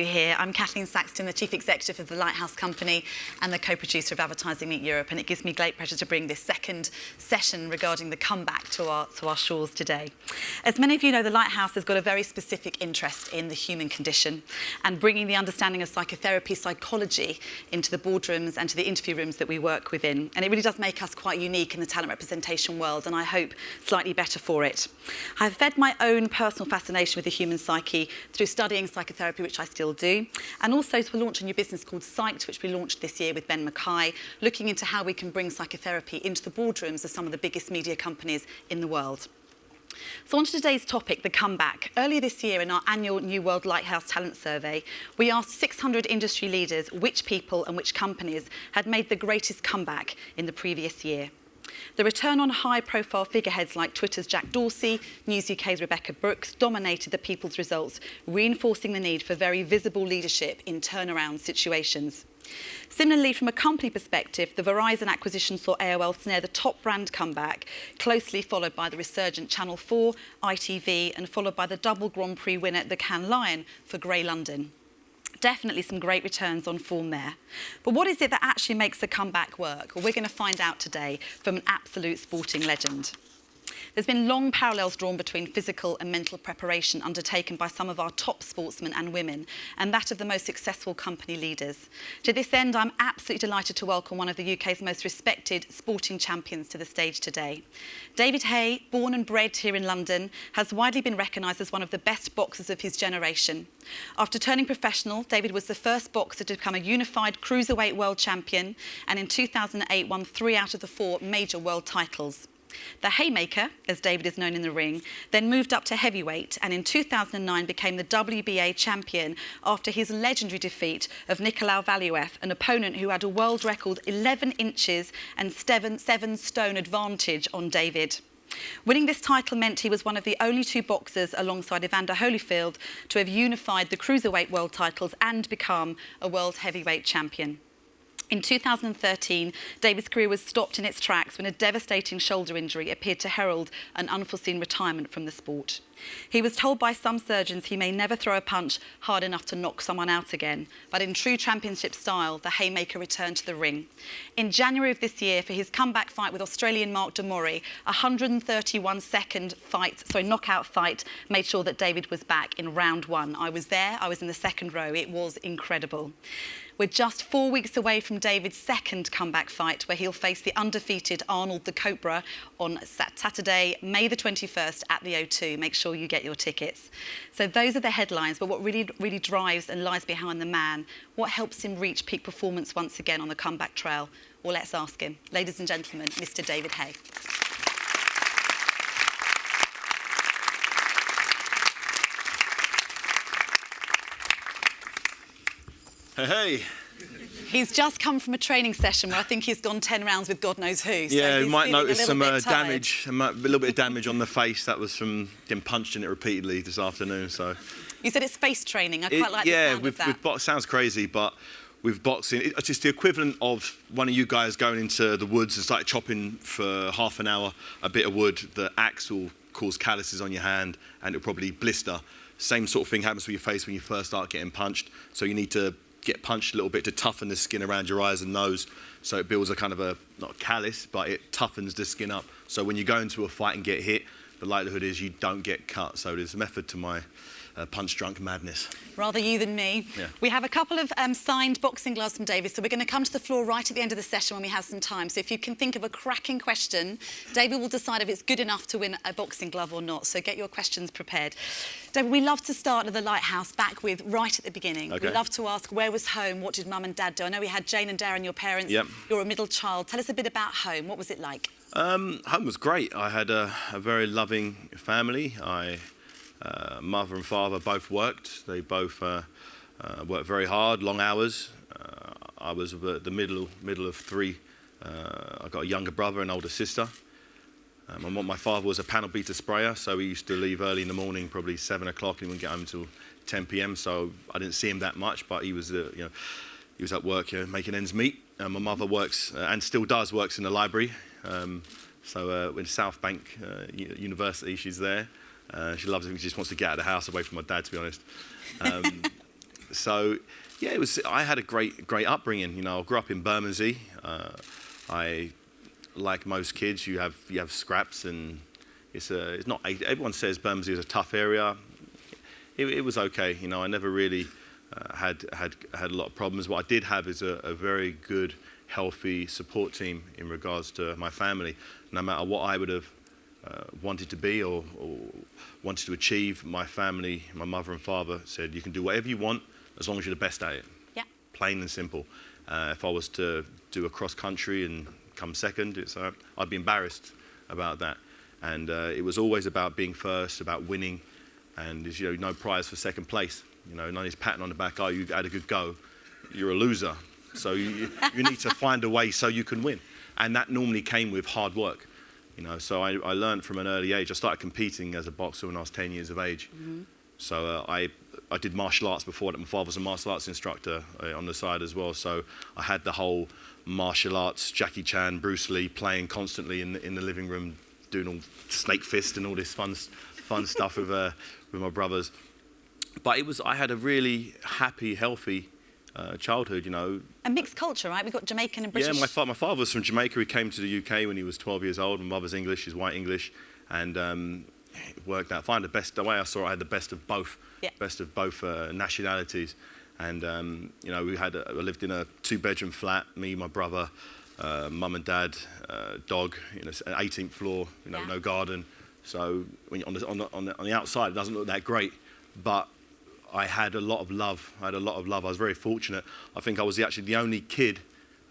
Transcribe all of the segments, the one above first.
Here. I'm Kathleen Saxton, the Chief Executive of the Lighthouse Company and the co-producer of Advertising Meet Europe, and it gives me great pleasure to bring this second session regarding the comeback to our shores today. As many of you know, the Lighthouse has got a very specific interest in the human condition and bringing the understanding of psychotherapy, psychology into the boardrooms and to the interview rooms that we work within. And it really does make us quite unique in the talent representation world, and I hope slightly better for it. I've fed my own personal fascination with the human psyche through studying psychotherapy, which I still do, and also to launch a new business called Psyched, which we launched this year with Ben Mackay, looking into how we can bring psychotherapy into the boardrooms of some of the biggest media companies in the world. So on to today's topic, the comeback. Earlier this year in our annual New World Lighthouse Talent Survey, we asked 600 industry leaders which people and which companies had made the greatest comeback in the previous year. The return on high-profile figureheads like Twitter's Jack Dorsey, News UK's Rebecca Brooks dominated the people's results, reinforcing the need for very visible leadership in turnaround situations. Similarly, from a company perspective, the Verizon acquisition saw AOL snare the top brand comeback, closely followed by the resurgent Channel 4, ITV, and followed by the double Grand Prix winner, the Cannes Lion, for Grey London. Definitely some great returns on form there. But what is it that actually makes the comeback work? Well, we're going to find out today from an absolute sporting legend. There's been long parallels drawn between physical and mental preparation undertaken by some of our top sportsmen and women, and that of the most successful company leaders. To this end, I'm absolutely delighted to welcome one of the UK's most respected sporting champions to the stage today. David Haye, born and bred here in London, has widely been recognised as one of the best boxers of his generation. After turning professional, David was the first boxer to become a unified cruiserweight world champion, and in 2008 won 3 out of the 4 major world titles. The Haymaker, as David is known in the ring, then moved up to heavyweight and in 2009 became the WBA champion after his legendary defeat of Nicolau Valuev, an opponent who had a world record 11 inches and 7 stone advantage on David. Winning this title meant he was one of the only 2 boxers alongside Evander Holyfield to have unified the cruiserweight world titles and become a world heavyweight champion. In 2013, David's career was stopped in its tracks when a devastating shoulder injury appeared to herald an unforeseen retirement from the sport. He was told by some surgeons he may never throw a punch hard enough to knock someone out again, but in true championship style, the Haymaker returned to the ring. In January of this year, for his comeback fight with Australian Mark de Moray, a 131-second knockout fight made sure that David was back in round 1. I was there, I was in the second row, it was incredible. We're just 4 weeks away from David's second comeback fight, where he'll face the undefeated Arnold the Cobra on Saturday, May the 21st at the O2. Make sure you get your tickets. So those are the headlines, but what really drives and lies behind the man, what helps him reach peak performance once again on the comeback trail? Well, let's ask him. Ladies and gentlemen, Mr. David Haye. Hey. He's just come from a training session where I think he's gone 10 rounds with God knows who. So yeah, you might notice some damage, a little bit of damage on the face. That was from getting punched in it repeatedly this afternoon. So you said it's face training. I quite like the sound of that. Yeah, with box sounds crazy, but with boxing, it's just the equivalent of one of you guys going into the woods and start chopping for half an hour a bit of wood. The axe will cause calluses on your hand and it'll probably blister. Same sort of thing happens with your face when you first start getting punched. So you need to get punched a little bit to toughen the skin around your eyes and nose, so it builds a kind of not a callus, but it toughens the skin up. So when you go into a fight and get hit, the likelihood is you don't get cut. So there's a method to my punch-drunk madness. Rather you than me. Yeah. We have a couple of signed boxing gloves from David, so we're going to come to the floor right at the end of the session when we have some time. So if you can think of a cracking question, David will decide if it's good enough to win a boxing glove or not. So get your questions prepared. David, we love to start at the Lighthouse back with right at the beginning. Okay. We love to ask, where was home? What did Mum and Dad do? I know we had Jane and Darren, your parents. Yep. You're a middle child. Tell us a bit about home. What was it like? Home was great. I had a very loving family. Mother and father both worked. They both worked very hard, long hours. I was the middle of 3. I got a younger brother and older sister. My father was a panel beater sprayer, so he used to leave early in the morning, probably 7 o'clock, and he wouldn't get home until 10 p.m. So I didn't see him that much, but he was at work, making ends meet. My mother works and still works in the library. So in South Bank University, she's there. She loves it. She just wants to get out of the house away from my dad, to be honest. So, yeah, I had a great upbringing. You know, I grew up in Bermondsey. I, like most kids, you have scraps, and it's not. Everyone says Bermondsey is a tough area. It was okay. You know, I never really had a lot of problems. What I did have is a very good, healthy support team in regards to my family. No matter what I would have wanted to be or wanted to achieve, my family, my mother and father said, you can do whatever you want as long as you're the best at it. Yeah. Plain and simple. If I was to do a cross country and come second, I'd be embarrassed about that. And it was always about being first, about winning, and there's no prize for second place. No one's patting on the back. Oh, you had a good go. You're a loser. So you need to find a way so you can win. And that normally came with hard work. So I learned from an early age. I started competing as a boxer when I was 10 years of age. Mm-hmm. So I did martial arts before that. My father was a martial arts instructor on the side as well. So I had the whole martial arts, Jackie Chan, Bruce Lee, playing constantly in the living room, doing all snake fist and all this fun stuff with my brothers. But I had a really happy, healthy childhood, A mixed culture, right? We've got Jamaican and British. Yeah, my father was from Jamaica. He came to the UK when he was 12 years old. My mother's English, she's white English, and it worked out fine. The way I saw it, I had the best of both, nationalities. And I lived in a 2-bedroom flat. Me, my brother, mum and dad, dog. An 18th floor. No garden. So when you're on the outside, it doesn't look that great, but I had a lot of love. I was very fortunate. I think I was actually the only kid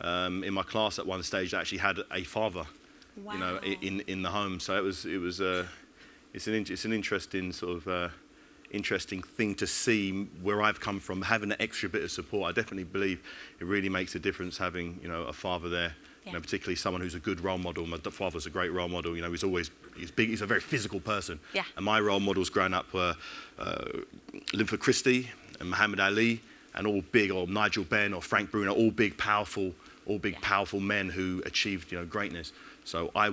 in my class at one stage that actually had a father. Wow. In the home. So it's an interesting sort of interesting thing to see where I've come from. Having an extra bit of support, I definitely believe it really makes a difference having a father there. Yeah. Particularly someone who's a good role model. My father's a great role model. He's big. He's a very physical person. Yeah. And my role models growing up were Linford Christie and Muhammad Ali, and all big, or Nigel Benn or Frank Bruno, all big, powerful men who achieved greatness. So I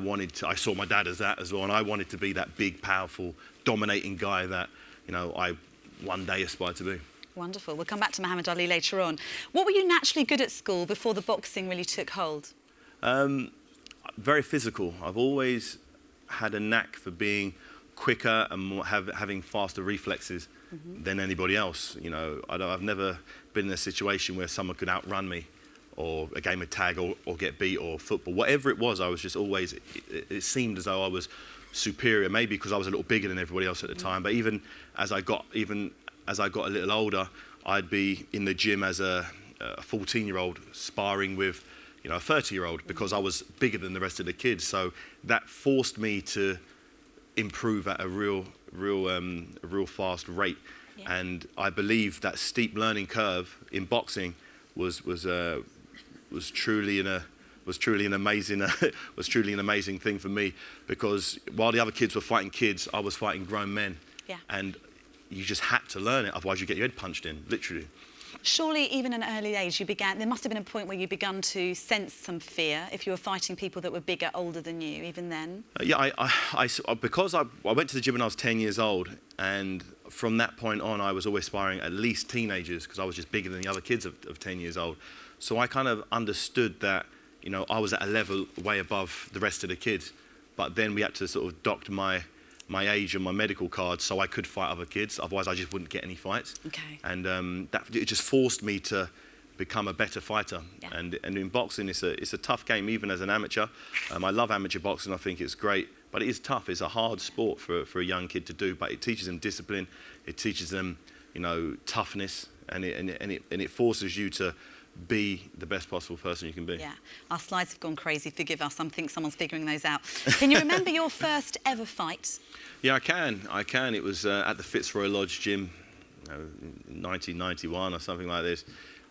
saw my dad as that as well, and I wanted to be that big, powerful, dominating guy that I one day aspired to be. Wonderful. We'll come back to Muhammad Ali later on. What were you naturally good at school before the boxing really took hold? Very physical. I've always had a knack for being quicker and having faster reflexes than anybody else. I've never been in a situation where someone could outrun me, or a game of tag, or get beat, or football. Whatever it was, I was just always, it seemed as though I was superior, maybe because I was a little bigger than everybody else at the time. But even as I got a little older, I'd be in the gym as a 14-year-old sparring with a 30-year-old, because I was bigger than the rest of the kids. So that forced me to improve at a real fast rate. Yeah. And I believe that steep learning curve in boxing was truly an amazing thing for me, because while the other kids were fighting kids, I was fighting grown men. Yeah. And you just had to learn it, otherwise you get your head punched in, literally. Surely, even at an early age, there must have been a point where you began to sense some fear if you were fighting people that were bigger, older than you, even then? Because I went to the gym when I was 10 years old, and from that point on, I was always sparring at least teenagers, because I was just bigger than the other kids of 10 years old. So I kind of understood that, I was at a level way above the rest of the kids. But then we had to sort of dock my age and my medical card so I could fight other kids. Otherwise, I just wouldn't get any fights. Okay. And it just forced me to become a better fighter. Yeah. And in boxing, it's a tough game, even as an amateur. I love amateur boxing. I think it's great. But it is tough. It's a hard sport for a young kid to do. But it teaches them discipline. It teaches them, toughness. And it forces you to be the best possible person you can be. Yeah, our slides have gone crazy, forgive us, I think someone's figuring those out. Can you remember your first ever fight? Yeah, I can. It was at the Fitzroy Lodge gym, 1991 or something like this.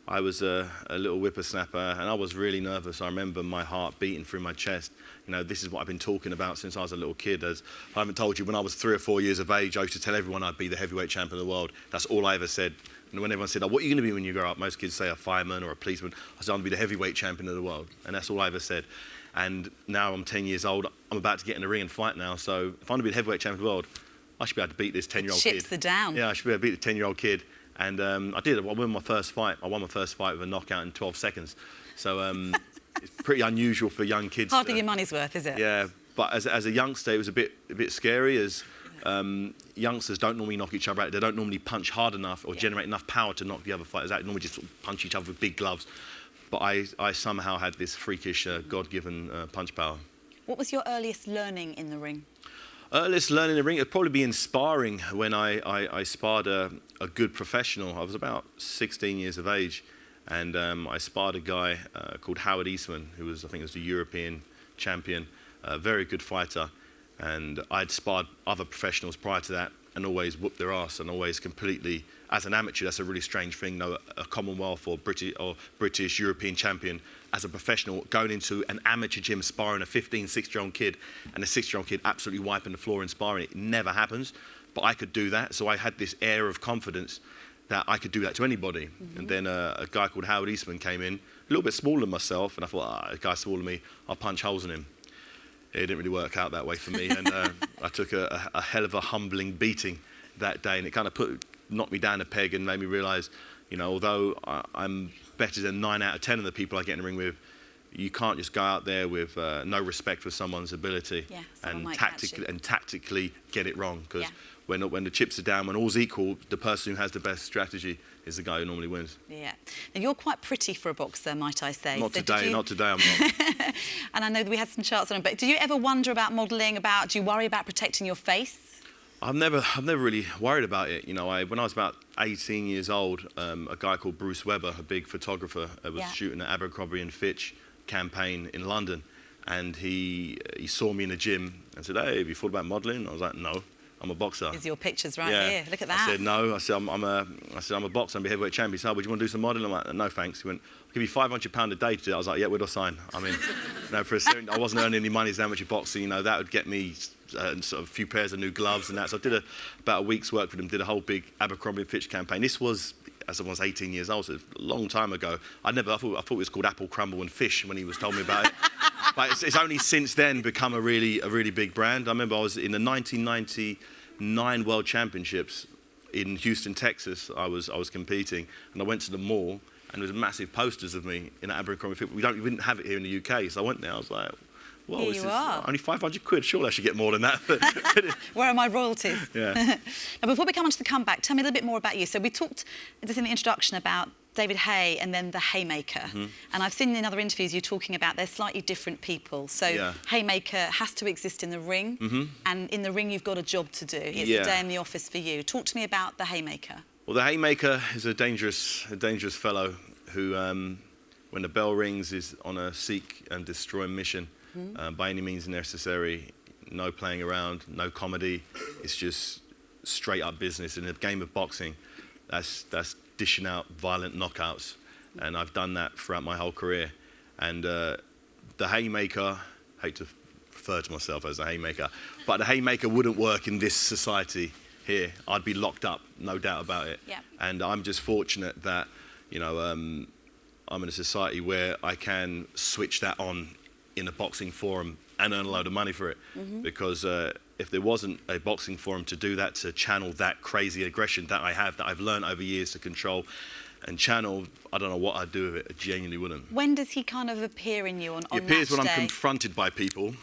I was a little whippersnapper, and I was really nervous. I remember my heart beating through my chest. This is what I've been talking about since I was a little kid. As I haven't told you, when I was 3 or 4 years of age, I used to tell everyone I'd be the heavyweight champion of the world. That's all I ever said. And when everyone said, "Oh, what are you going to be when you grow up?" Most kids say a fireman or a policeman. I said, "I'm going to be the heavyweight champion of the world." And that's all I ever said. And now I'm 10 years old. I'm about to get in the ring and fight now. So if I'm going to be the heavyweight champion of the world, I should be able to beat this 10-year-old kid. Chips are down. Yeah, I should be able to beat the 10-year-old kid And I did. I won my first fight. I won my first fight with a knockout in 12 seconds. So it's pretty unusual for young kids. Hardly your money's worth, is it? Yeah, but as a youngster, it was a bit scary, as youngsters don't normally knock each other out. They don't normally punch hard enough or generate enough power to knock the other fighters out. They normally just sort of punch each other with big gloves. But I somehow had this freakish, God-given punch power. What was your earliest learning in the ring? Earliest learning in the ring, it'd probably be inspiring when I sparred a good professional. I was about 16 years of age, and I sparred a guy called Howard Eastman, who was, I think, the European champion, a very good fighter. And I'd sparred other professionals prior to that and always whooped their ass, and always completely, as an amateur, that's a really strange thing, a Commonwealth or British European champion as a professional going into an amateur gym sparring a 15, 16-year-old kid, and a 6-year-old kid absolutely wiping the floor and sparring. It never happens, but I could do that, so I had this air of confidence that I could do that to anybody. And then a guy called Howard Eastman came in, a little bit smaller than myself, and I thought, a guy smaller than me, I'll punch holes in him. It didn't really work out that way for me, and I took a hell of a humbling beating that day, and it kind of knocked me down a peg and made me realise, although I'm better than 9 out of 10 of the people I get in the ring with, you can't just go out there with no respect for someone's ability and tactically get it wrong, because when the chips are down, when all's equal, the person who has the best strategy is the guy who normally wins. Yeah. Now, you're quite pretty for a boxer, might I say. Not today, I'm not. And I know that we had some charts on it, but do you ever wonder about modelling, do you worry about protecting your face? I've never really worried about it. When I was about 18 years old, a guy called Bruce Webber, a big photographer, was shooting an Abercrombie & Fitch campaign in London, and he saw me in the gym and said, "Hey, have you thought about modelling?" I was like, "No, I'm a boxer." Here's your pictures right here. Look at that. I said, "No." I said, I'm a boxer. I'm a heavyweight champion. He said, "Would you want to do some modelling?" I'm like, "No, thanks." He went, "I'll give you £500 a day to do it." I was like, "Yeah, where do I sign?" I mean, I wasn't earning any money as an amateur boxer. That would get me sort of a few pairs of new gloves and that. So I did about a week's work with him. Did a whole big Abercrombie & Fitch campaign. This was, as I was 18 years old, so a long time ago. I thought it was called Apple Crumble and Fish when he was told me about it. But it's only since then become a really big brand. I remember I was in the 1999 World Championships in Houston, Texas. I was competing, and I went to the mall, and there was massive posters of me in Abercrombie & Fitch. We didn't have it here in the UK, so I went there. I was like, "Whoa, here you are. Only 500 quid. Surely I should get more than that." Where are my royalties? Yeah. Now, before we come on to the comeback, tell me a little bit more about you. So we talked just in the introduction about David Haye and then the Haymaker. And I've seen in other interviews you talking about they're slightly different people. So Haymaker has to exist in the ring, and in the ring you've got a job to do. It's a day in the office for you. Talk to me about the Haymaker. Well, the Haymaker is a dangerous fellow who, when the bell rings, is on a seek and destroy mission. By any means necessary, no playing around, no comedy. It's just straight up business. In a game of boxing, that's dishing out violent knockouts, and I've done that throughout my whole career. And the Haymaker, I hate to refer to myself as a Haymaker, but the Haymaker wouldn't work in this society here. I'd be locked up, no doubt about it. Yeah. And I'm just fortunate that I'm in a society where I can switch that on in a boxing forum and earn a load of money for it. Because if there wasn't a boxing forum to do that, to channel that crazy aggression that I've learned over years to control and channel, I don't know what I'd do with it. I genuinely wouldn't. When does he kind of appear in you on He appears when match I'm day? confronted by people.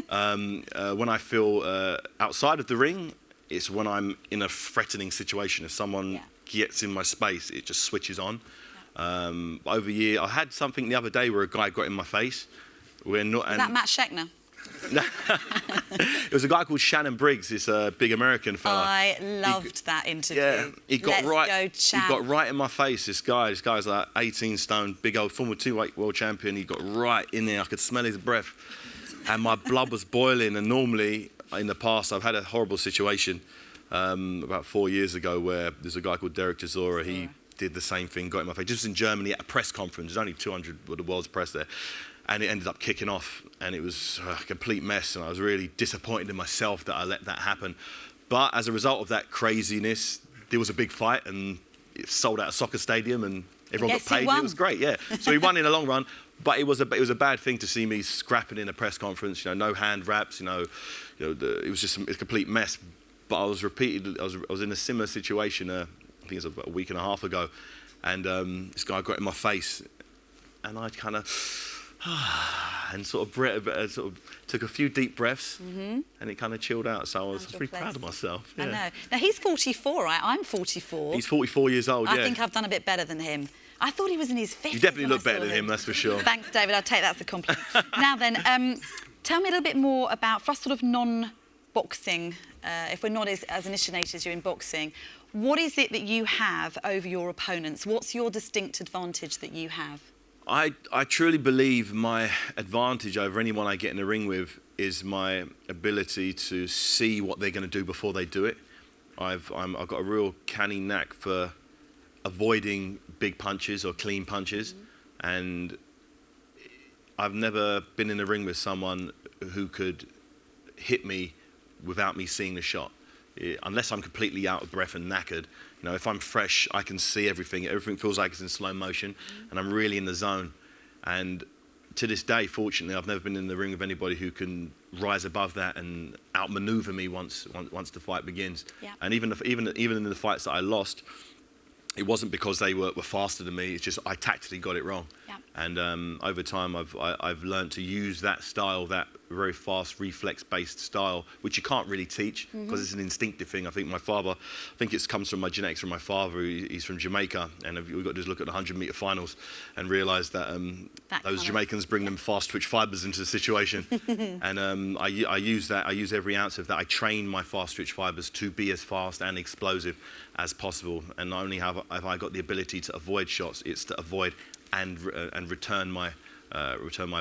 When I feel outside of the ring, it's when I'm in a threatening situation. If someone gets in my space, it just switches on. Over year, I had something the other day where a guy got in my face. Was that Matt Schechner? It was a guy called Shannon Briggs, this big American fella. I loved that interview. Yeah, he got Go, right in my face. This guy's like 18 stone, big old former 2-weight world champion. He got right in there. I could smell his breath, and my blood was boiling. And normally, in the past, I've had a horrible situation about 4 years ago where there's a guy called Derek Chisora. He did the same thing, got in my face. Just in Germany at a press conference. There's only 200 of the world's press there. And it ended up kicking off, and it was a complete mess, and I was really disappointed in myself that I let that happen. But as a result of that craziness, there was a big fight, and it sold out a soccer stadium, and everyone got paid. It was great, yeah. So he won in the long run, but it was a bad thing to see me scrapping in a press conference. No hand wraps. It was just a complete mess. But I was in a similar situation think it's about a week and a half ago, and this guy got in my face, and I kind of and sort of took a few deep breaths, and it kind of chilled out. So I was pretty proud of myself. Yeah. I know. Now he's 44, right? I'm 44. He's 44 years old. I think I've done a bit better than him. I thought he was in his 50s. You definitely look better than him, that's for sure. Thanks, David. I'll take that as a compliment. Now then, tell me a little bit more about, for us sort of non-boxing, if we're not as initiated as you in boxing, what is it that you have over your opponents? What's your distinct advantage that you have? I truly believe my advantage over anyone I get in the ring with is my ability to see what they're going to do before they do it. I've got a real canny knack for avoiding big punches or clean punches, and I've never been in the ring with someone who could hit me without me seeing the shot. Unless I'm completely out of breath and knackered, if I'm fresh, I can see everything. Everything feels like it's in slow motion, and I'm really in the zone. And to this day, fortunately, I've never been in the ring with anybody who can rise above that and outmaneuver me once the fight begins. Yeah. And even in the fights that I lost, it wasn't because they were faster than me. It's just I tactically got it wrong. Yeah. And over time, I've learned to use that style, that very fast reflex-based style, which you can't really teach because it's an instinctive thing. I think it comes from my genetics from my father. He's from Jamaica, and we've got to just look at the 100-meter finals and realise that those Jamaicans bring them fast twitch fibres into the situation. And I use that. I use every ounce of that. I train my fast twitch fibres to be as fast and explosive as possible. And not only have I got the ability to avoid shots, it's to avoid and return my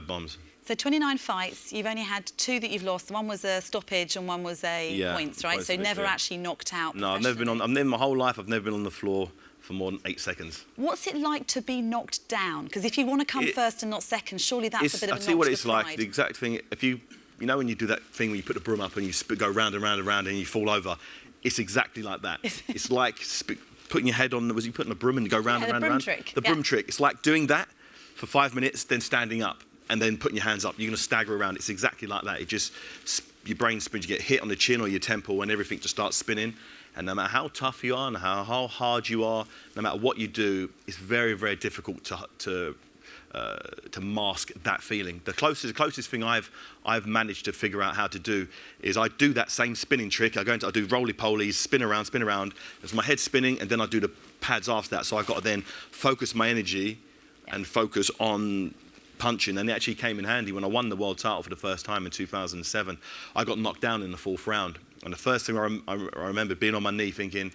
bombs. So 29 fights, you've only had 2 that you've lost. One was a stoppage and one was a points, right? So never actually knocked out. No, I've never been on. In my whole life, I've never been on the floor for more than 8 seconds. What's it like to be knocked down? Because if you want to come first and not second, surely that's a bit of a knock to the pride. I tell you what it's like. The exact thing. If when you do that thing where you put the broom up and you go round and round and round and you fall over, it's exactly like that. It's like putting your head on. Was you putting a broom and you go round and round and round? The broom trick. It's like doing that for 5 minutes, then standing up, and then putting your hands up. You're going to stagger around. It's exactly like that. It just, your brain spins. You get hit on the chin or your temple, and everything just starts spinning. And no matter how tough you are and how hard you are, no matter what you do, it's very, very difficult to mask that feeling. The closest thing I've managed to figure out how to do is I do that same spinning trick. I do roly-polies, spin around. There's my head spinning, and then I do the pads after that. So I've got to then focus my energy and focus on punching. And it actually came in handy when I won the world title for the first time in 2007. I got knocked down in the 4th round. And the first thing I remember being on my knee thinking,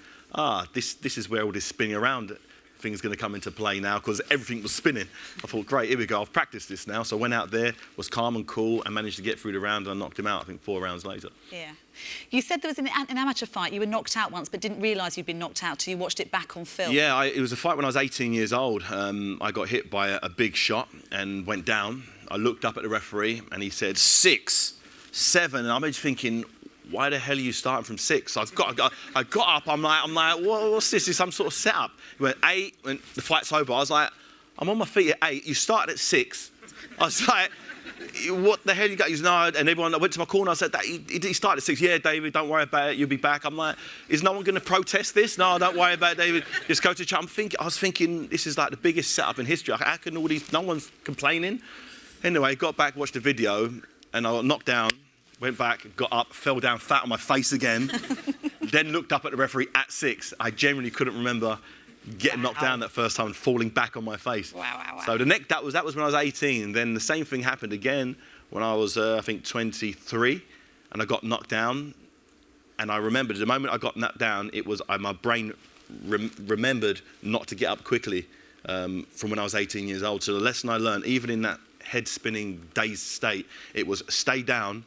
this is where all this spinning around thing's going to come into play now, because everything was spinning. I thought, great, here we go, I've practiced this now. So I went out there, was calm and cool, and managed to get through the round, and I knocked him out, I think 4 rounds later. Yeah. You said there was an amateur fight, you were knocked out once, but didn't realise you'd been knocked out till you watched it back on film. Yeah, it was a fight when I was 18 years old. I got hit by a big shot and went down. I looked up at the referee, and he said 6, 7, and I'm just thinking, why the hell are you starting from 6? I got up, I'm like, what's this? Is some sort of setup? He went 8, when the fight's over. I was like, I'm on my feet at 8, you started at 6. I was like, what the hell you got? He was, no, and everyone, I went to my corner, I said, he started at 6. Yeah, David, don't worry about it, you'll be back. I'm like, is no one going to protest this? No, don't worry about it, David, just go to chat. I was thinking, this is like the biggest setup in history. How can no one's complaining? Anyway, got back, watched the video, and I got knocked down. Went back, got up, fell down flat on my face again, then looked up at the referee at 6. I genuinely couldn't remember getting knocked down that first time and falling back on my face. Wow. So that was when I was 18. Then the same thing happened again when I was, I think, 23, and I got knocked down. And I remembered the moment I got knocked down, it was my brain remembered not to get up quickly from when I was 18 years old. So the lesson I learned, even in that head-spinning, dazed state, it was stay down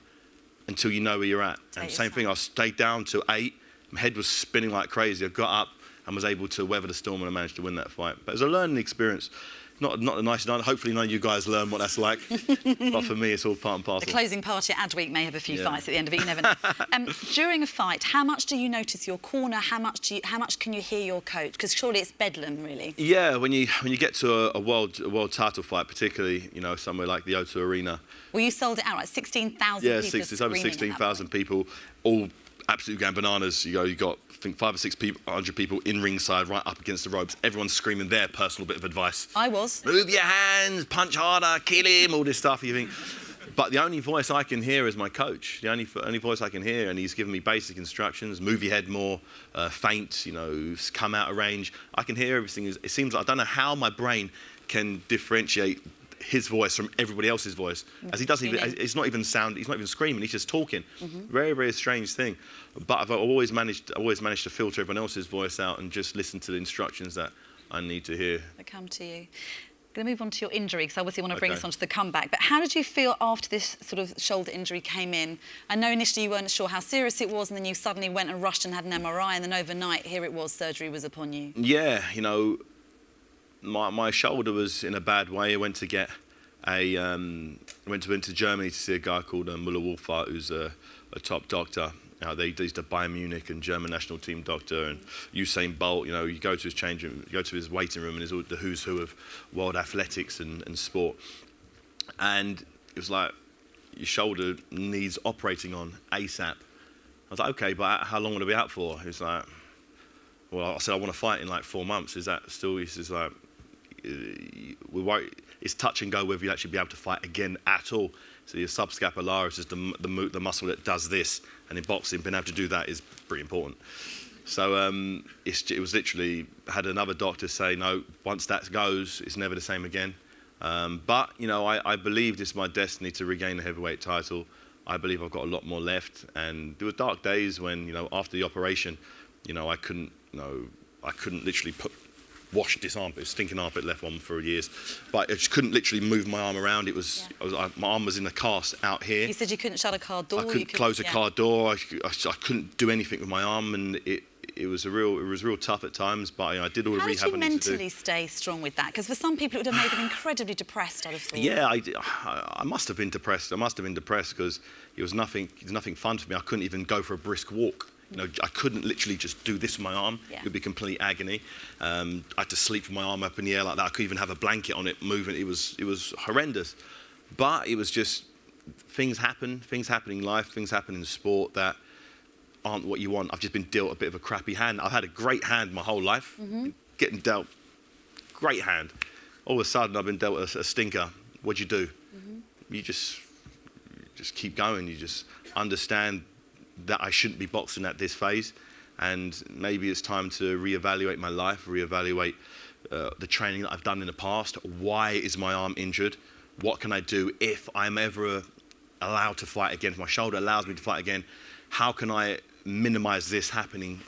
until you know where you're at. And same thing, I stayed down till 8. My head was spinning like crazy. I got up and was able to weather the storm, and I managed to win that fight. But it was a learning experience. Not the nicest. Hopefully none of you guys learn what that's like. But for me, it's all part and parcel. The closing party at Adweek may have a few fights at the end of it. You never know. During a fight, how much do you notice your corner? How much can you hear your coach? Because surely it's bedlam, really. Yeah, when you get to a world title fight, particularly somewhere like the O2 Arena. Well, you sold it out, right? 16,000 people. Yeah, it's over 16,000 people, all absolutely going bananas. You got I think 5 or 6 people, 100 people in ringside, right up against the ropes. Everyone's screaming their personal bit of advice. I was. Move your hands, punch harder, kill him, all this stuff. You think. But the only voice I can hear is my coach. The only voice I can hear, and he's giving me basic instructions: move your head more, faint, come out of range. I can hear everything. It seems like I don't know how my brain can differentiate his voice from everybody else's voice, as he doesn't even. It's not even sound. He's not even screaming. He's just talking. Very, very strange thing. But I've always managed to filter everyone else's voice out and just listen to the instructions that I need to hear. That come to you. I'm going to move on to your injury, because I obviously want to bring us on to the comeback. But how did you feel after this sort of shoulder injury came in? I know initially you weren't sure how serious it was, and then you suddenly went and rushed and had an MRI, and then overnight, here it was, surgery was upon you. Yeah, my shoulder was in a bad way. I went to get went to Germany to see a guy called Müller-Wohlfahrt, who's a top doctor. He's the Bayern Munich and German national team doctor, and Usain Bolt. You go to his change room, you go to his waiting room, and there's all the who's who of world athletics and sport. And it was like, your shoulder needs operating on ASAP. I was like, okay, but how long will it be out for? He was like, well, I said I want to fight in like 4 months. Is that still? He says like, it's touch and go whether you'll actually be able to fight again at all. So your subscapularis is the muscle that does this, and in boxing, being able to do that is pretty important. So it was literally, had another doctor say, no, once that goes, it's never the same again. But I believe it's my destiny to regain the heavyweight title. I believe I've got a lot more left, and there were dark days when after the operation, I couldn't literally wash this armpit. It was stinking armpit, left one for years, but I just couldn't literally move my arm around. My arm was in a cast out here. You said you couldn't shut a car door. I couldn't close a car door. I couldn't do anything with my arm, and it was real tough at times. But I did all the rehab. How did you mentally stay strong with that? Because for some people, it would have made them incredibly depressed, I'd have thought. Yeah, I must have been depressed. I must have been depressed because it was nothing fun for me. I couldn't even go for a brisk walk. I couldn't literally just do this with my arm. Yeah. It would be complete agony. I had to sleep with my arm up in the air like that. I couldn't even have a blanket on it moving. It was horrendous. But it was just, things happen in life, things happen in sport that aren't what you want. I've just been dealt a bit of a crappy hand. I've had a great hand my whole life. Getting dealt, great hand. All of a sudden, I've been dealt a stinker. What'd you do? You just keep going. You just understand that I shouldn't be boxing at this phase, and maybe it's time to reevaluate my life, reevaluate the training that I've done in the past. Why is my arm injured? What can I do if I'm ever allowed to fight again? If my shoulder allows me to fight again, how can I minimize this happening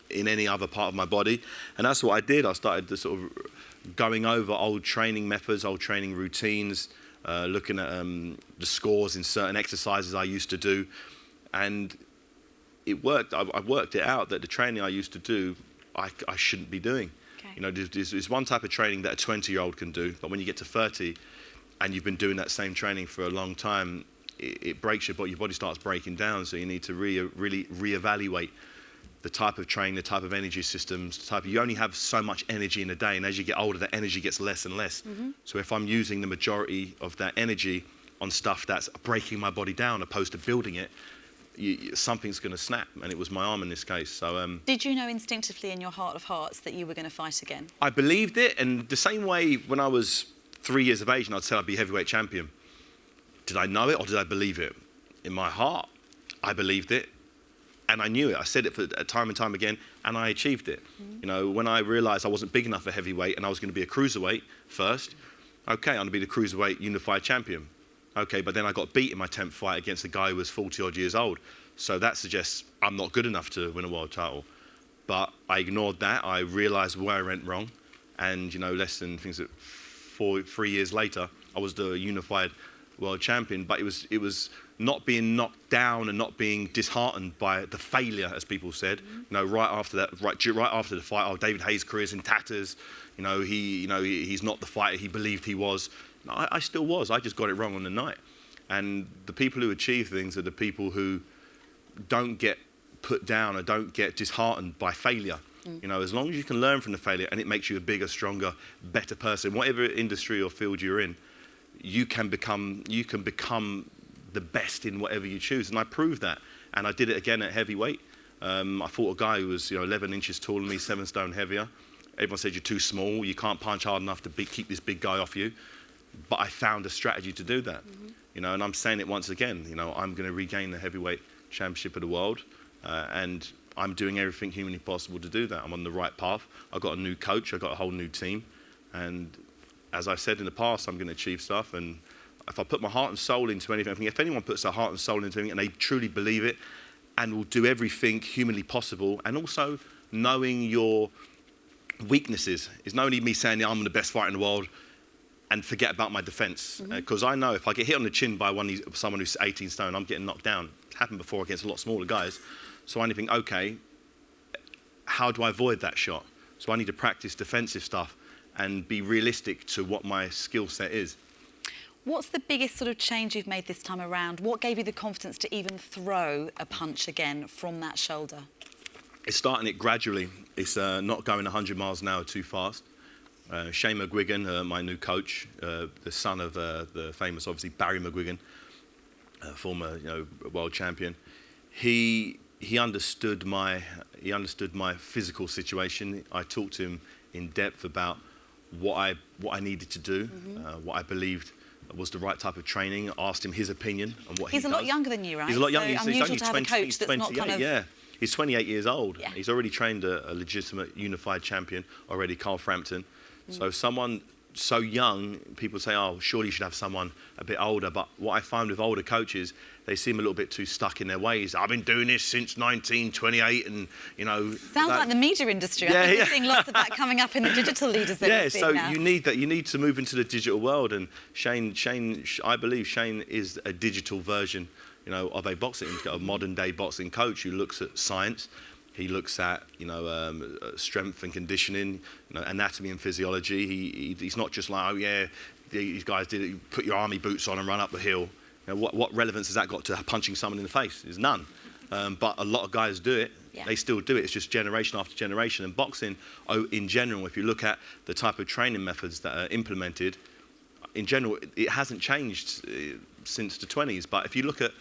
in any other part of my body? And that's what I did. I started to sort of going over old training methods, old training routines, looking at the scores in certain exercises I used to do. And it worked. I worked it out that the training I used to do, I shouldn't be doing. Okay. There's one type of training that a 20-year-old can do, but when you get to 30 and you've been doing that same training for a long time, it breaks your body. Your body starts breaking down. So you need to really reevaluate the type of training, the type of energy systems, you only have so much energy in a day, and as you get older, the energy gets less and less. So if I'm using the majority of that energy on stuff that's breaking my body down opposed to building it, something's going to snap, and it was my arm in this case. So did you know instinctively in your heart of hearts that you were going to fight again? I believed it, and the same way when I was 3 years of age and I'd said I'd be heavyweight champion, did I know it or did I believe it? In my heart, I believed it, and I knew it. I said it for time and time again, and I achieved it. When I realised I wasn't big enough for heavyweight and I was going to be a cruiserweight first, okay, I'm going to be the cruiserweight unified champion. Okay, but then I got beat in my 10th fight against a guy who was 40-odd years old. So that suggests I'm not good enough to win a world title. But I ignored that. I realised where I went wrong. And, less than 3 years later, I was the unified world champion. But it was not being knocked down and not being disheartened by the failure, as people said. Right after the fight, oh, David Haye's career's in tatters. He's not the fighter he believed he was. I still was. I just got it wrong on the night. And the people who achieve things are the people who don't get put down or don't get disheartened by failure. As long as you can learn from the failure and it makes you a bigger, stronger, better person, whatever industry or field you're in, you can become the best in whatever you choose. And I proved that. And I did it again at heavyweight. I fought a guy who was 11 inches taller than me, 7 stone heavier. Everyone said, you're too small, you can't punch hard enough to keep this big guy off you. But I found a strategy to do that. And I'm saying it once again, I'm going to regain the heavyweight championship of the world. And I'm doing everything humanly possible to do that. I'm on the right path. I've got a new coach, I've got a whole new team. And as I said in the past, I'm going to achieve stuff. And if I put my heart and soul into anything, if anyone puts their heart and soul into anything and they truly believe it and will do everything humanly possible, and also knowing your weaknesses, is not only me saying, yeah, I'm the best fighter in the world, and forget about my defence. Because I know if I get hit on the chin by someone who's 18 stone, I'm getting knocked down. It's happened before against a lot smaller guys. So I think, okay, how do I avoid that shot? So I need to practice defensive stuff and be realistic to what my skill set is. What's the biggest sort of change you've made this time around? What gave you the confidence to even throw a punch again from that shoulder? It's starting it gradually. It's not going 100 miles an hour too fast. Shane McGuigan, my new coach, the son of the famous, obviously, Barry McGuigan, former world champion, he understood my physical situation. I talked to him in depth about what I needed to do, what I believed was the right type of training. I asked him his opinion on what he does. He's a lot younger than you, right? He's a lot younger. So he's unusual only to have 20, a coach he's that's 28, not kind of... Yeah, he's 28 years old. Yeah. He's already trained a legitimate unified champion already, Carl Frampton. So someone so young, people say, oh, surely you should have someone a bit older. But what I find with older coaches, they seem a little bit too stuck in their ways. I've been doing this since 1928 and, Sounds like the media industry. I think we're seeing lots of that coming up in the digital leaders that we're seeing now. You need that. You need to move into the digital world. And Shane, I believe Shane is a digital version, of a boxing, a modern day boxing coach who looks at science. He looks at, strength and conditioning, anatomy and physiology. He's not just like, oh yeah, these guys did it. Put your army boots on and run up the hill. What relevance has that got to punching someone in the face? There's none. But a lot of guys do it. Yeah. They still do it. It's just generation after generation. And boxing, in general, if you look at the type of training methods that are implemented, in general, it hasn't changed since the 20s. But if you look at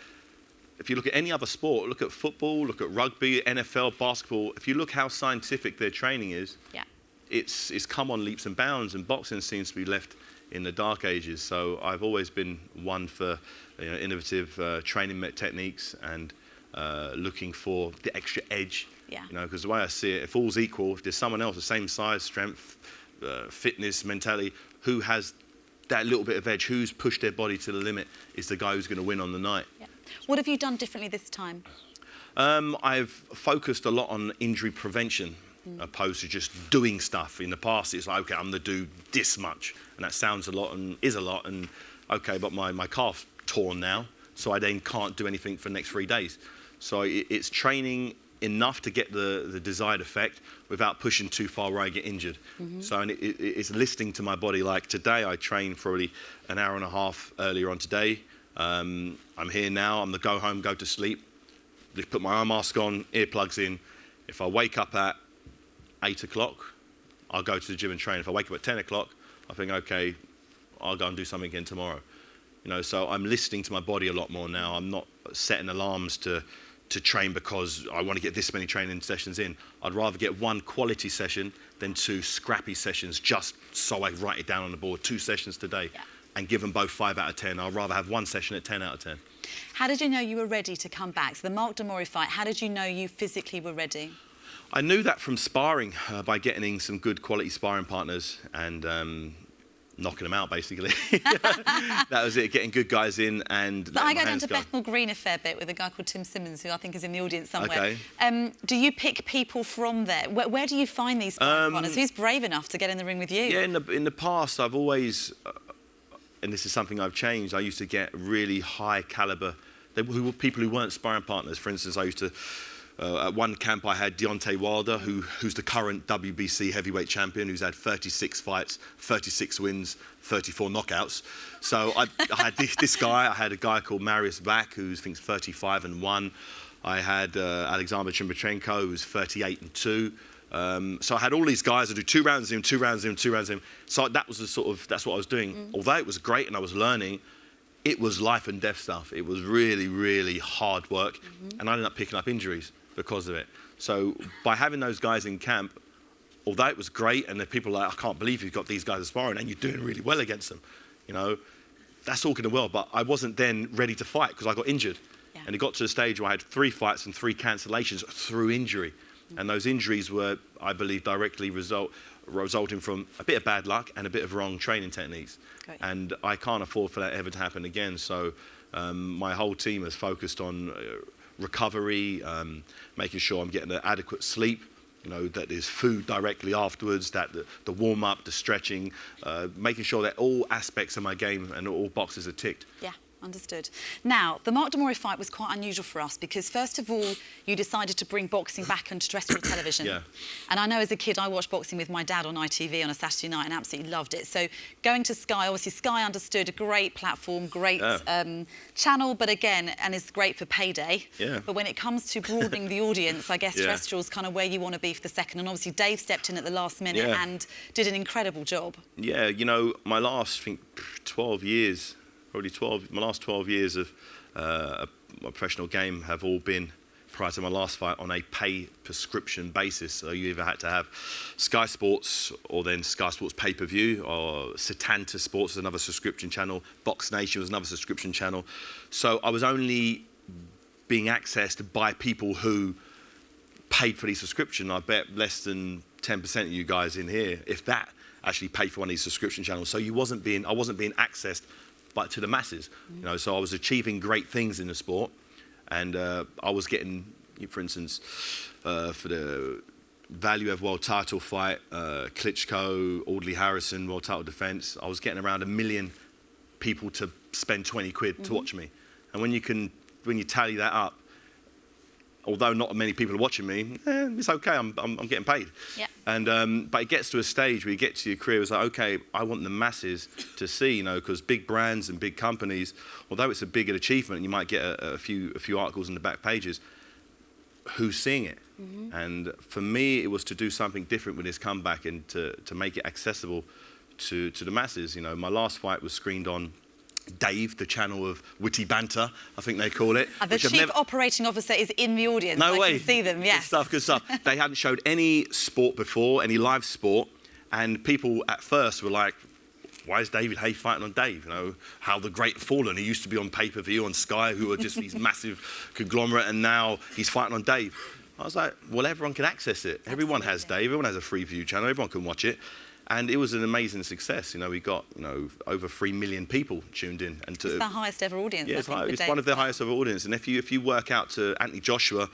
any other sport, look at football, look at rugby, NFL, basketball, if you look how scientific their training is, it's come on leaps and bounds, and boxing seems to be left in the dark ages. So I've always been one for innovative training techniques and looking for the extra edge. Because the way I see it, if all's equal, if there's someone else the same size, strength, fitness, mentality, who has that little bit of edge, who's pushed their body to the limit, is the guy who's going to win on the night. What have you done differently this time? I've focused a lot on injury prevention opposed to just doing stuff. In the past, it's like, okay, I'm going to do this much. And that sounds a lot and is a lot. And okay, but my calf's torn now, so I then can't do anything for the next 3 days. So it's training enough to get the desired effect without pushing too far where I get injured. So it's listening to my body. Like today, I trained probably an hour and a half earlier on today. I'm here now. I'm going to go home, go to sleep. Just put my eye mask on, earplugs in. If I wake up at 8 o'clock, I'll go to the gym and train. If I wake up at 10 o'clock, I think, okay, I'll go and do something again tomorrow. So I'm listening to my body a lot more now. I'm not setting alarms to train because I want to get this many training sessions in. I'd rather get one quality session than 2 scrappy sessions, just so I write it down on the board. 2 sessions today. And give them both 5 out of 10. I'd rather have one session at 10 out of 10. How did you know you were ready to come back? So the Mark Damori fight, how did you know you physically were ready? I knew that from sparring, by getting in some good quality sparring partners and knocking them out, basically. That was it, getting good guys in and so I go down to Bethnal Green a fair bit with a guy called Tim Simmons, who I think is in the audience somewhere. Okay. Do you pick people from there? Where do you find these sparring partners? Who's brave enough to get in the ring with you? Yeah, in the past, I've always... and this is something I've changed, I used to get really high caliber, who were people who weren't sparring partners. For instance, I used to, at one camp I had Deontay Wilder, who's the current WBC heavyweight champion, who's had 36 fights, 36 wins, 34 knockouts. So I had this guy, I had a guy called Marius Vac, who's I think 35-1. I had Alexander Chimbachenko, who's 38-2. So I had all these guys. I do 2 rounds of him, 2 rounds of him, 2 rounds of him. So that was that's what I was doing. Although it was great and I was learning, it was life and death stuff. It was really, really hard work. And I ended up picking up injuries because of it. So by having those guys in camp, although it was great, and the people are like, I can't believe you've got these guys sparring and you're doing really well against them, you know, that's all in the world. But I wasn't then ready to fight because I got injured. Yeah. And it got to the stage where I had 3 fights and 3 cancellations through injury. And those injuries were, I believe, directly resulting from a bit of bad luck and a bit of wrong training techniques. Great. And I can't afford for that ever to happen again. So my whole team has focused on recovery, making sure I'm getting adequate sleep, you know, that there's food directly afterwards, that the warm-up, the stretching, making sure that all aspects of my game and all boxes are ticked. Yeah. Understood. Now, the Mark D'Amore fight was quite unusual for us because, first of all, you decided to bring boxing back onto terrestrial television. Yeah. And I know as a kid I watched boxing with my dad on ITV on a Saturday night and absolutely loved it. So going to Sky, obviously Sky understood a great platform, great channel, but again, and it's great for payday. Yeah. But when it comes to broadening the audience, I guess yeah. terrestrial's kind of where you want to be for the second. And obviously Dave stepped in at the last minute yeah. and did an incredible job. Yeah, you know, my last, I think, 12 years, my last 12 years of my professional game have all been, prior to my last fight, on a pay prescription basis. So you either had to have Sky Sports or then Sky Sports pay-per-view, or Setanta Sports was another subscription channel, Box Nation was another subscription channel. So I was only being accessed by people who paid for the subscription. I bet less than 10% of you guys in here, if that, actually paid for one of these subscription channels. So I wasn't being accessed but to the masses, you know. So I was achieving great things in the sport, and I was getting, for instance, for the Value World title fight, Klitschko, Audley Harrison, World title defense, I was getting around 1 million people to spend 20 quid to watch me. And when you tally that up, although not many people are watching me, it's okay, I'm getting paid. Yeah. And but it gets to a stage where you get to your career, it's like, okay, I want the masses to see, you know, because big brands and big companies, although it's a big achievement, you might get a few articles in the back pages, who's seeing it? And for me, it was to do something different with this comeback and to make it accessible to the masses. You know, my last fight was screened on Dave, the channel of witty banter, I think they call it. The chief operating officer is in the audience. No way. I can see them, yes. Good stuff. They hadn't showed any sport before, any live sport, and people at first were like, why is David Haye fighting on Dave? You know, how the great fallen. He used to be on pay-per-view on Sky, who are just these massive conglomerate, and now he's fighting on Dave. I was like, well, everyone can access it. Absolutely. Everyone has Dave, everyone has a free view channel, everyone can watch it. And it was an amazing success. You know, we got, you know, over 3 million people tuned in. And it's the highest ever audience. Yeah, it's one of the highest ever audience. And if you work out to Anthony Joshua,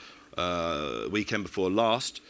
weekend before last,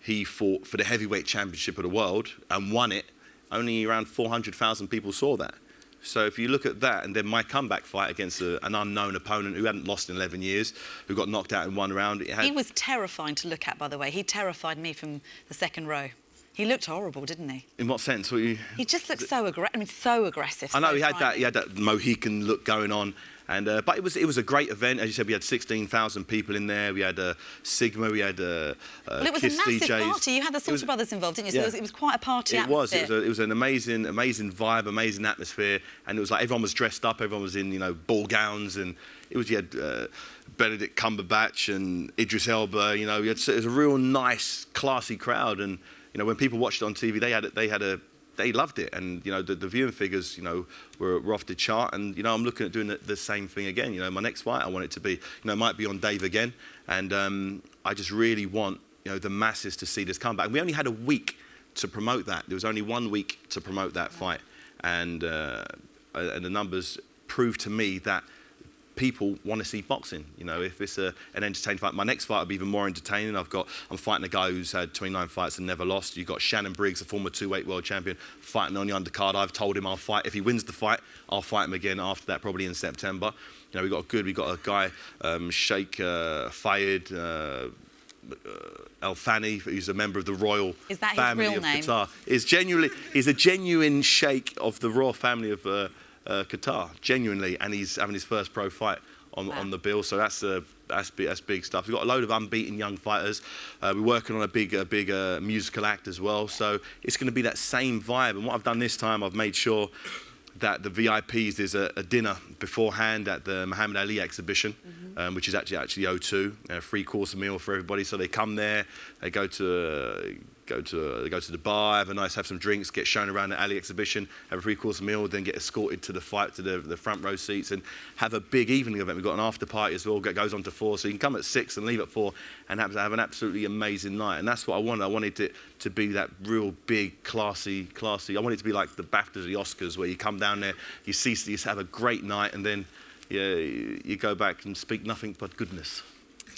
he fought for the heavyweight championship of the world and won it. Only around 400,000 people saw that. So if you look at that, and then my comeback fight against an unknown opponent who hadn't lost in 11 years, who got knocked out in 1 round. He was terrifying to look at, by the way. He terrified me from the second row. He looked horrible, didn't he? In what sense? He just looked so aggressive. I know, he had that Mohican look going on. And but it was a great event. As you said, we had 16,000 people in there. We had Sigma, we had well, it was Kiss a massive DJs. party. You had the Salter Brothers involved, didn't you? So it was quite a party atmosphere. It was an amazing vibe, amazing atmosphere. And it was like everyone was dressed up. Everyone was in, you know, ball gowns. And you had Benedict Cumberbatch and Idris Elba. You know, it was a real nice, classy crowd. And you know, when people watched it on TV, they loved it, and you know the viewing figures, you know, were off the chart. And you know, I'm looking at doing the same thing again. You know, my next fight, I want it to be, you know, it might be on Dave again, and I just really want, you know, the masses to see this comeback. And we only had a week to promote that. There was only 1 week to promote that fight, and the numbers prove to me that people want to see boxing. You know, if it's an entertaining fight. My next fight will be even more entertaining. I'm fighting a guy who's had 29 fights and never lost. You've got Shannon Briggs, a former 2-weight world champion, fighting on the undercard. I've told him I'll fight. If he wins the fight, I'll fight him again after that, probably in September. You know, we got a guy, Sheikh Fayed Al Thani, who's a member of the royal family of Qatar. He's a genuine sheikh of the royal family of Qatar, genuinely, and he's having his first pro fight on the bill. So that's big stuff. We've got a load of unbeaten young fighters. We're working on a big musical act as well. So it's going to be that same vibe. And what I've done this time, I've made sure that the VIPs, there's a dinner beforehand at the Muhammad Ali exhibition, which is actually O2, a free-course meal for everybody. So they come there, they go to the bar, have some drinks, get shown around the Ali exhibition, have a free-course meal, then get escorted to the fight to the front row seats, and have a big evening event. We've got an after party as well, goes on to 4, so you can come at 6 and leave at 4 and have an absolutely amazing night. And that's what I wanted. I wanted it to be that real big, classy. I wanted it to be like the BAFTAs, the Oscars, where you come down there, you have a great night, and then you go back and speak nothing but goodness.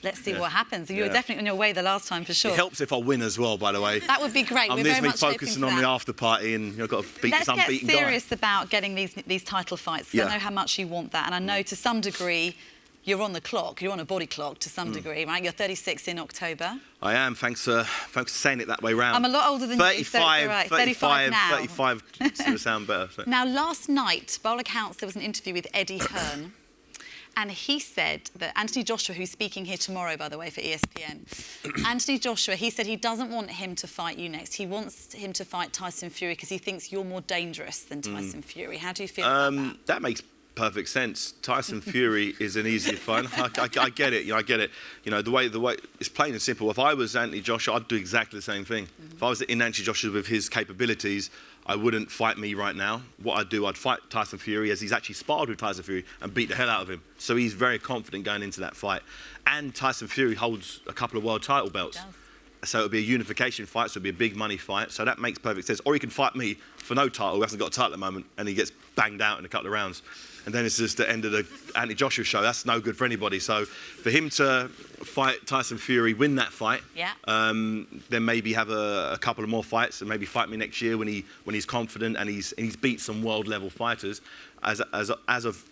Let's see what happens. You were definitely on your way the last time, for sure. It helps if I win as well, by the way. That would be great. We're very much focusing on the after party, and I've got to beat this unbeaten guy. Let's get serious about getting these title fights. I know how much you want that, and I know to some degree you're on the clock. You're on a body clock to some degree, right? You're 36 in October. I am. Thanks for saying it that way round. I'm a lot older than you, so it's all right. 35 now. 35 to sound better. So. Now, last night, by all accounts, there was an interview with Eddie Hearn. And he said that Anthony Joshua, who's speaking here tomorrow, by the way, for ESPN, Anthony Joshua, he said he doesn't want him to fight you next. He wants him to fight Tyson Fury because he thinks you're more dangerous than Tyson Fury. How do you feel about that? That makes perfect sense. Tyson Fury is an easier fight. I get it. I get it. The way it's plain and simple. If I was Anthony Joshua, I'd do exactly the same thing. If I was in Anthony Joshua with his capabilities, I wouldn't fight me right now. What I'd do, I'd fight Tyson Fury, as he's actually sparred with Tyson Fury and beat the hell out of him. So he's very confident going into that fight. And Tyson Fury holds a couple of world title belts. So it'll be a unification fight, so it'll be a big money fight. So that makes perfect sense. Or he can fight me for no title, who hasn't got a title at the moment, and he gets banged out in a couple of rounds. And then it's just the end of the Anthony Joshua show. That's no good for anybody. So for him to fight Tyson Fury, win that fight, then maybe have a couple of more fights, and maybe fight me next year when he's confident and he's beat some world level fighters. As of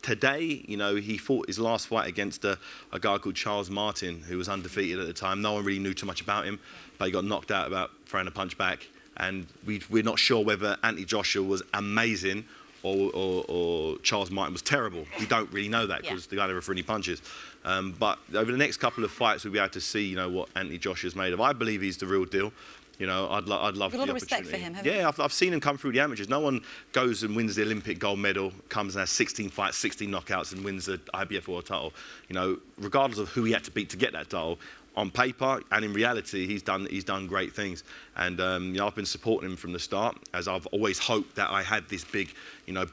today, he fought his last fight against a guy called Charles Martin, who was undefeated at the time. No one really knew too much about him, but he got knocked out about throwing a punch back. And we're not sure whether Anthony Joshua was amazing or Charles Martin was terrible. We don't really know that because the guy never threw any punches. But over the next couple of fights, we'll be able to see, what Anthony Joshua's made of. I believe he's the real deal. I'd love the opportunity. A lot of respect for him, haven't you? Yeah, I've seen him come through the amateurs. No one goes and wins the Olympic gold medal, comes and has 16 fights, 16 knockouts, and wins the IBF world title. Regardless of who he had to beat to get that title, on paper and in reality, he's done great things. And I've been supporting him from the start, as I've always hoped that I had this big,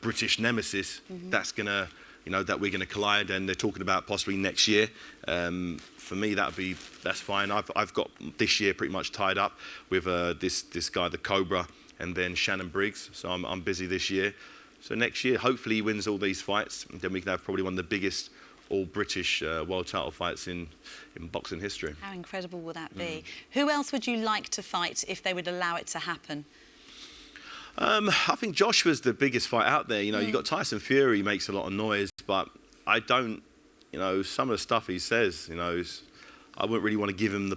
British nemesis that's gonna, that we're gonna collide. And they're talking about possibly next year. For me, that's fine. I've got this year pretty much tied up with this guy, the Cobra, and then Shannon Briggs. So I'm busy this year. So next year, hopefully, he wins all these fights, and then we can have probably one of the biggest all-British world title fights in boxing history. How incredible would that be? Who else would you like to fight if they would allow it to happen? I think Joshua's the biggest fight out there. You've got Tyson Fury, makes a lot of noise, but I don't, some of the stuff he says, I wouldn't really want to give him the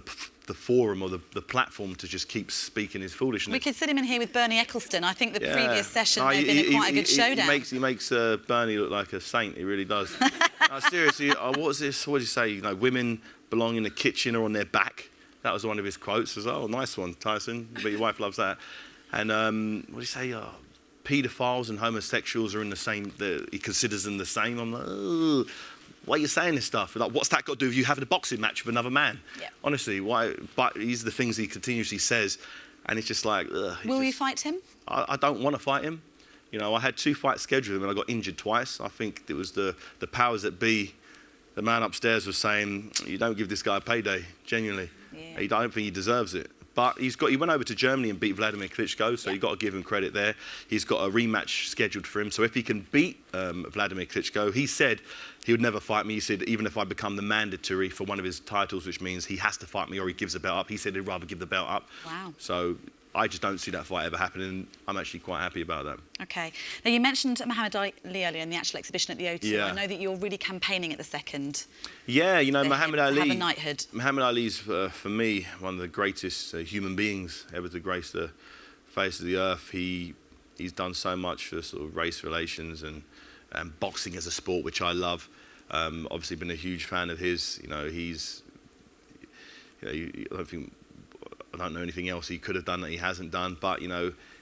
forum or the platform to just keep speaking his foolishness. We could sit him in here with Bernie Ecclestone. I think the previous session may have been quite a good showdown. He makes Bernie look like a saint. He really does. Seriously, what's this? What did you say? Women belong in the kitchen or on their back. That was one of his quotes. I was like, oh, nice one, Tyson. But your wife loves that. And what did he say? Paedophiles and homosexuals are in the same. He considers them the same. I'm like, oh. Why are you saying this stuff? Like, what's that got to do with you having a boxing match with another man? Yeah. Honestly, why? But these are the things he continuously says, and it's just like. Will you fight him? I don't want to fight him. I had 2 fights scheduled with him, and I got injured twice. I think it was the powers that be. The man upstairs was saying, "You don't give this guy a payday. Genuinely, I don't think he deserves it." But he went over to Germany and beat Vladimir Klitschko, so you've got to give him credit there. He's got a rematch scheduled for him. So if he can beat Vladimir Klitschko, he said he would never fight me. He said, even if I become the mandatory for one of his titles, which means he has to fight me or he gives the belt up, he said he'd rather give the belt up. Wow. So I just don't see that fight ever happening. I'm actually quite happy about that. OK. Now, you mentioned Muhammad Ali earlier in the actual exhibition at the O2. Yeah. I know that you're really campaigning at the second. Yeah, Muhammad Ali. Have a knighthood. Muhammad Ali's, for me, one of the greatest human beings ever to grace the face of the earth. He's done so much for sort of race relations and boxing as a sport, which I love. Obviously, been a huge fan of his. I don't know anything else he could have done that he hasn't done, but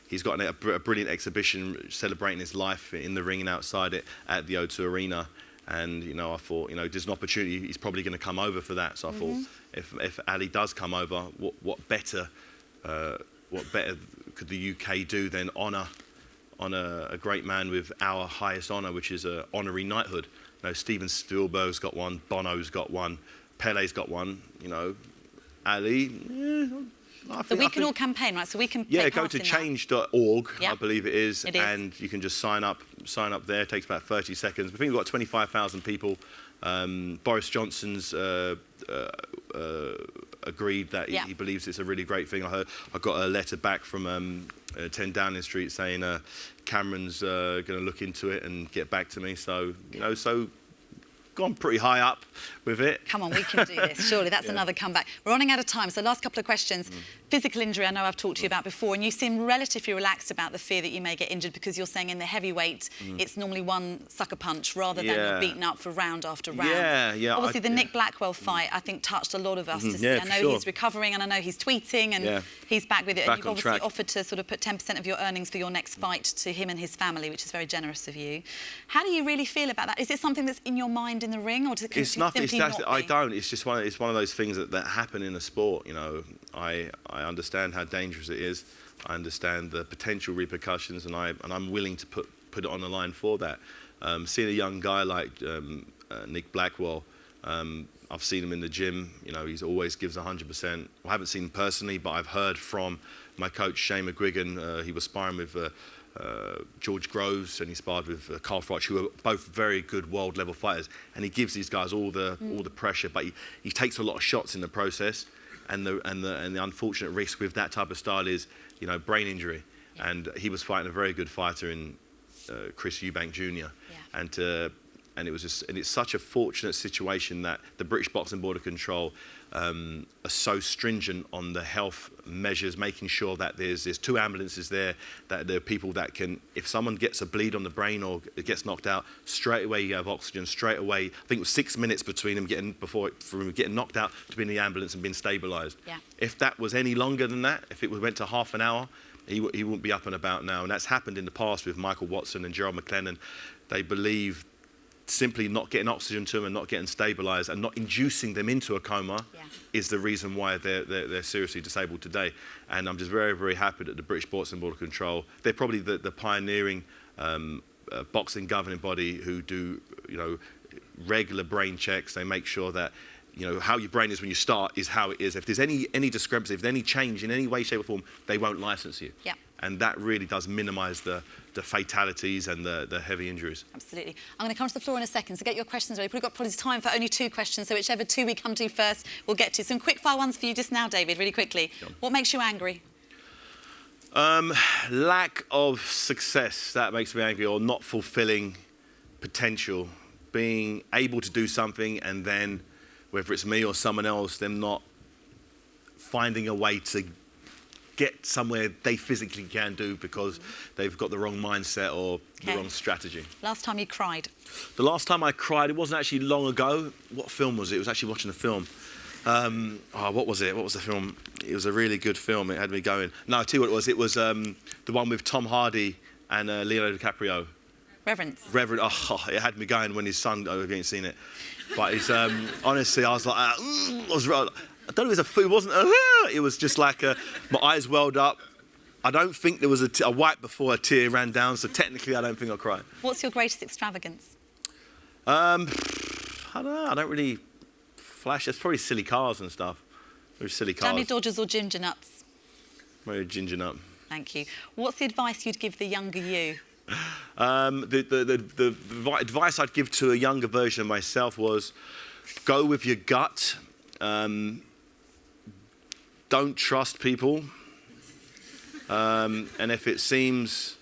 he's got a brilliant exhibition celebrating his life in the ring and outside it at the O2 Arena. And, you know, I thought, you know, there's an opportunity, he's probably going to come over for that. So I thought, if Ali does come over, what better could the UK do than honour a great man with our highest honour, which is an honorary knighthood. You know, Steven Spielberg's got one, Bono's got one, Pele's got one, you know, Ali, So we can all campaign, right? So we can go to change.org, yeah. I believe it is, It is, and you can just sign up there. It takes about 30 seconds. I think we've got 25,000 people. Boris Johnson's agreed that he believes it's a really great thing. I got a letter back from 10 Downing Street saying Cameron's going to look into it and get back to me. So, you know, gone pretty high up with it. Come on, we can do this. Surely that's another comeback. We're running out of time, so last couple of questions. Physical injury, I know I've talked to you about before, and you seem relatively relaxed about the fear that you may get injured because you're saying in the heavyweight, it's normally one sucker punch rather than you're beaten up for round after round. Obviously, the Nick Blackwell fight, I think, touched a lot of us to see. I know he's recovering, and I know he's tweeting, and he's back with it. And you've obviously offered to sort of put 10% of your earnings for your next fight to him and his family, which is very generous of you. How do you really feel about that? Is it something that's in your mind in the ring, or does it it's nothing. I be? don't. It's just one of those things that happen in a sport. You know, I understand how dangerous it is. I understand the potential repercussions, and I'm willing to put it on the line for that. Seeing a young guy like Nick Blackwell, I've seen him in the gym. You know, he always gives 100%. I haven't seen him personally, but I've heard from my coach Shane McGuigan. He was sparring with George Groves, and he sparred with Carl Froch, who are both very good world level fighters, and he gives these guys all the pressure, but he takes a lot of shots in the process, and the unfortunate risk with that type of style is, you know, brain injury. And he was fighting a very good fighter in Chris Eubank Jr. And it's such a fortunate situation that the British Boxing Board of Control are so stringent on the health measures, making sure that there's 2 ambulances there, that there are people that can, if someone gets a bleed on the brain or gets knocked out, straight away you have oxygen, straight away. I think it was 6 minutes between him from getting knocked out to being in the ambulance and being stabilised. Yeah. If that was any longer than that, if it went to half an hour, he wouldn't be up and about now. And that's happened in the past with Michael Watson and Gerald McLennan. They believe simply not getting oxygen to them and not getting stabilised and not inducing them into a coma is the reason why they're seriously disabled today. And I'm just very, very happy that the British Boxing Board of Control, they're probably the pioneering boxing governing body who do, you know, regular brain checks. They make sure that, you know, how your brain is when you start is how it is. If there's any discrepancy, if there's any change in any way, shape or form, they won't license you. Yeah. And that really does minimise the fatalities and the heavy injuries. Absolutely. I'm going to come to the floor in a second, so get your questions ready. We've got probably time for only 2 questions, so whichever 2 we come to first, we'll get to. Some quick fire ones for you just now, David, really quickly. Sure. What makes you angry? Lack of success, that makes me angry, or not fulfilling potential. Being able to do something and then, whether it's me or someone else, them not finding a way to get somewhere they physically can do because they've got the wrong mindset or the wrong strategy. Last time you cried? The last time I cried, it wasn't actually long ago. What film was it? It was actually watching a film. What was it? What was the film? It was a really good film. It had me going. No, I'll tell you what it was. It was the one with Tom Hardy and Leonardo DiCaprio. Reverence. Oh, it had me going when his son, I haven't seen it. But it's, honestly, I was like, I don't know if it wasn't, it was just like, my eyes welled up. I don't think there was a wipe before a tear ran down, so technically I don't think I cried. What's your greatest extravagance? I don't know, I don't really flash. It's probably silly cars and stuff. Very silly cars. Jammy Dodgers or ginger nuts? Maybe ginger nut. Thank you. What's the advice you'd give the younger you? The advice I'd give to a younger version of myself was go with your gut. Don't trust people. And if it seems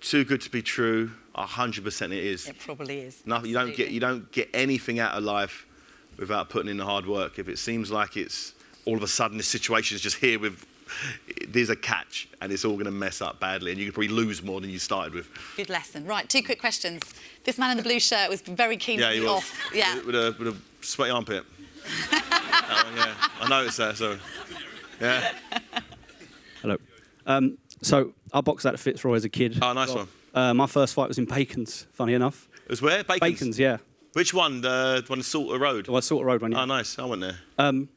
too good to be true, 100% it is. It probably is. Nothing, you don't get anything out of life without putting in the hard work. If it seems like it's all of a sudden this situation is just here with, there's a catch and it's all going to mess up badly and you can probably lose more than you started with. Good lesson. Right, 2 quick questions. This man in the blue shirt was very keen to be off. Yeah, with a sweaty armpit. That one, yeah. I noticed that, so, yeah. Hello. So I boxed out of Fitzroy as a kid. Oh, nice one. My first fight was in Bacon's, funny enough. It was where? Bacon's? Bacon's, yeah. Which one? The one in Salter Road? The Salter Road one, yeah. Oh, nice. I went there.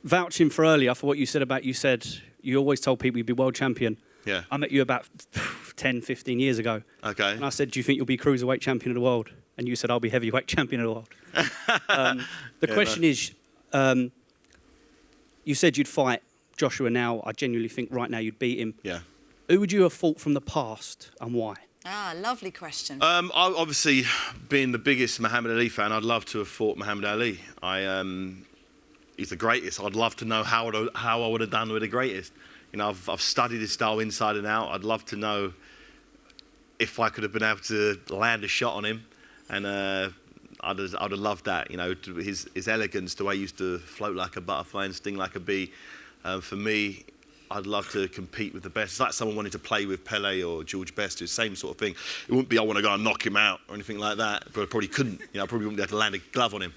Vouching for earlier for what you said you always told people you'd be world champion. Yeah. I met you about 10, 15 years ago. Okay. And I said, do you think you'll be cruiserweight champion of the world? And you said, I'll be heavyweight champion of the world. The question is, you said you'd fight Joshua now. I genuinely think right now you'd beat him. Yeah. Who would you have fought from the past and why? Ah, lovely question. Obviously, being the biggest Muhammad Ali fan, I'd love to have fought Muhammad Ali. He's the greatest. I'd love to know how I would have done with the greatest. You know, I've studied his style inside and out. I'd love to know if I could have been able to land a shot on him, and I'd have loved that. You know, his elegance, the way he used to float like a butterfly and sting like a bee. For me, I'd love to compete with the best. It's like someone wanting to play with Pele or George Best. It's the same sort of thing. It wouldn't be I want to go and knock him out or anything like that, but I probably couldn't. You know, I probably wouldn't be able to land a glove on him.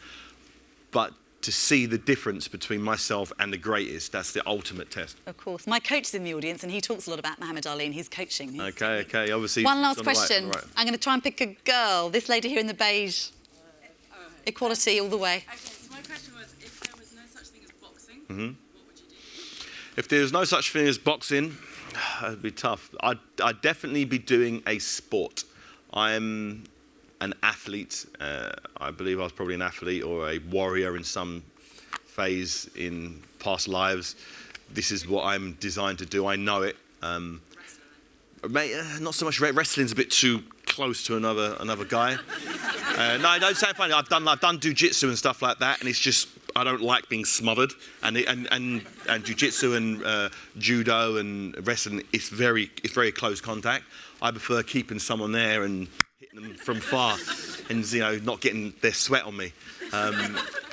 But to see the difference between myself and the greatest, that's the ultimate test. Of course. My coach is in the audience and he talks a lot about Muhammad Ali and his coaching. Okay, obviously. One last question. Right. I'm going to try and pick a girl. This lady here in the beige. Equality all the way. Okay, so my question was, if there was no such thing as boxing, what would you do? If there was no such thing as boxing, it'd be tough. I'd definitely be doing a sport. I'm an athlete. I believe I was probably an athlete or a warrior in some phase in past lives. This is what I'm designed to do. I know it. Not so much wrestling's a bit too close to another guy. No, don't sound funny. I've done jiu-jitsu and stuff like that, and it's just I don't like being smothered. And jiu-jitsu and judo and wrestling, it's very close contact. I prefer keeping someone there and hitting them from far, and not getting their sweat on me.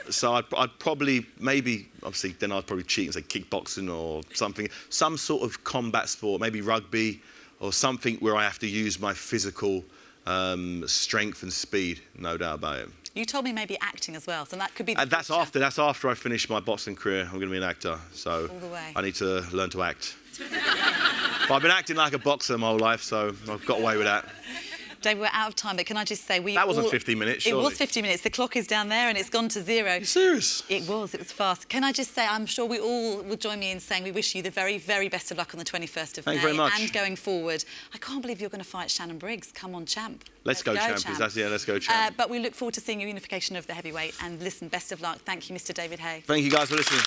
So I'd probably obviously then I'd probably cheat and say kickboxing or something, some sort of combat sport, maybe rugby or something where I have to use my physical strength and speed, no doubt about it. You told me maybe acting as well, so that could be. That's after I finish my boxing career. I'm going to be an actor, so all the way. I need to learn to act. But I've been acting like a boxer my whole life, so I've got away with that. Dave, we're out of time, but can I just say that wasn't 15 minutes, surely. It was 50 minutes. The clock is down there and it's gone to 0. Are you serious? It was fast. Can I just say, I'm sure we all will join me in saying we wish you the very, very best of luck on the 21st of May. Thank you very much. And going forward. I can't believe you're going to fight Shannon Briggs. Come on, champ. Let's go, champ. Let's go, champ. But we look forward to seeing your unification of the heavyweight. And listen, best of luck. Thank you, Mr. David Haye. Thank you guys for listening.